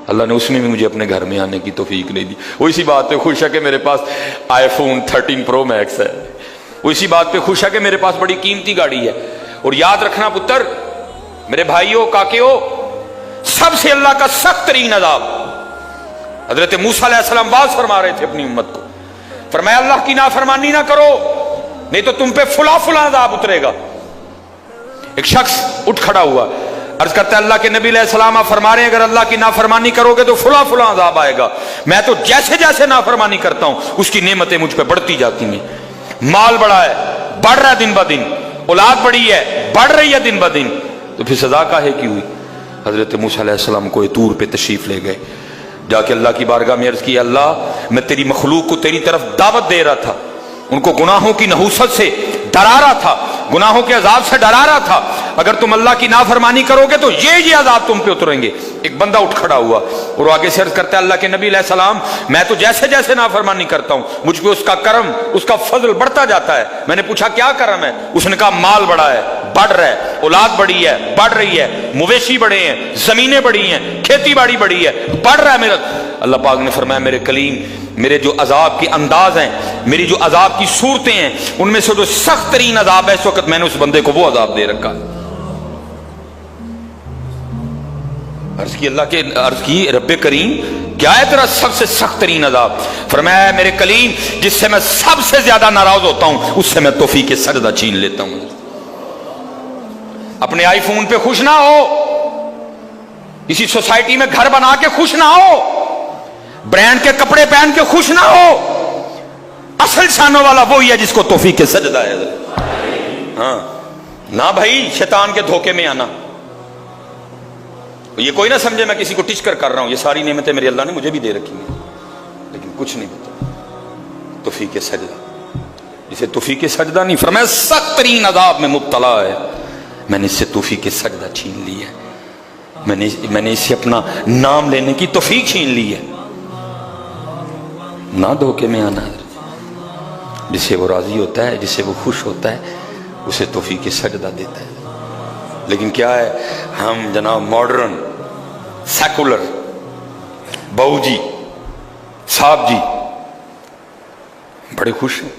اللہ نے اس میں بھی مجھے اپنے گھر میں آنے کی توفیق نہیں دی. وہ اسی بات پہ خوش ہے کہ میرے پاس آئی فون 13 پرو میکس ہے. وہ اسی بات پہ خوش ہے کہ میرے پاس بڑی قیمتی گاڑی ہے. اور یاد رکھنا پتر، میرے بھائیوں، کاکیوں، سب سے اللہ کا سخت ترین عذاب، حضرت موسیٰ علیہ السلام باز فرما رہے تھے اپنی امت کو، فرمایا اللہ کی نافرمانی نہ کرو نہیں تو تم پہ فلاں فلاں عذاب اترے گا. ایک شخص اٹھ کھڑا ہوا، عرض کرتا ہے اللہ کے نبی علیہ السلام آپ فرما رہے ہیں اگر اللہ کی نافرمانی کرو گے تو فلاں فلاں عذاب آئے گا. میں تو جیسے جیسے نافرمانی کرتا ہوں اس کی نعمتیں مجھ پہ بڑھتی جاتی ہیں. مال بڑا ہے، بڑھ رہا ہے دن بدن، اولاد بڑی ہے، بڑھ رہی ہے دن بدن، تو پھر سزا کاہے کی ہوئی؟ حضرت موسیٰ علیہ السلام کوہ طور پہ تشریف لے گئے، جا کے اللہ کی بارگاہ میں عرض کی اللہ میں تیری مخلوق کو تیری طرف دعوت دے رہا تھا، ان کو گناہوں کی نحوست سے ڈرا رہا تھا، گناہوں کے عذاب سے ڈرا رہا تھا، اگر تم اللہ کی نافرمانی کرو گے تو یہ عذاب تم پہ اتریں گے. ایک بندہ اٹھ کھڑا ہوا اور وہ آگے سے عرض کرتا ہے اللہ کے نبی علیہ السلام میں تو جیسے جیسے نافرمانی کرتا ہوں مجھ پہ اس کا کرم، اس کا فضل بڑھتا جاتا ہے. میں نے پوچھا کیا کرم ہے؟ اس نے کہا مال بڑا ہے، بڑھ رہا ہے، اولاد بڑی ہے، بڑھ رہی ہے، مویشی بڑے ہیں، زمینیں بڑی ہیں، کھیتی باڑی بڑی ہے، بڑھ رہا ہے میرا. اللہ پاک نے فرمایا میرے کلیم، میرے جو عذاب کے انداز ہیں، میری جو عذاب کی صورتیں ہیں، ان میں سے جو سخت ترین عذاب ہے اس وقت میں نے اس بندے کو وہ عذاب دے رکھا. عرض کی رب کریم کیا ہے تیرا سب سے سخت ترین عذاب؟ فرمایا میرے کلیم جس سے میں سب سے زیادہ ناراض ہوتا ہوں اس سے میں توفیق سجدہ چھین لیتا ہوں. اپنے آئی فون پہ خوش نہ ہو، اسی سوسائٹی میں گھر بنا کے خوش نہ ہو، برانڈ کے کپڑے پہن کے خوش نہ ہو. اصل شانوں والا وہی ہے جس کو توفیق سجدہ ہے. ہاں نہ بھائی شیطان کے دھوکے میں آنا. یہ کوئی نہ سمجھے میں کسی کو ٹچ کر رہا ہوں، یہ ساری نعمتیں میرے اللہ نے مجھے بھی دے رکھی ہیں، لیکن کچھ نہیں پتا. توفیق سجدہ، جسے توفیق سجدہ نہیں فرمایا سخت ترین عذاب میں مبتلا ہے، میں نے اس سے توفیق سجدہ چھین لی ہے، میں نے اس سے اپنا نام لینے کی توفیق چھین لی ہے. نہ دھوکے میں آنا. جسے وہ راضی ہوتا ہے، جسے وہ خوش ہوتا ہے، اسے توفیق سجدہ دیتا ہے. لیکن کیا ہے، ہم جناب ماڈرن سیکولر بہو جی صاحب جی بڑے خوش ہیں.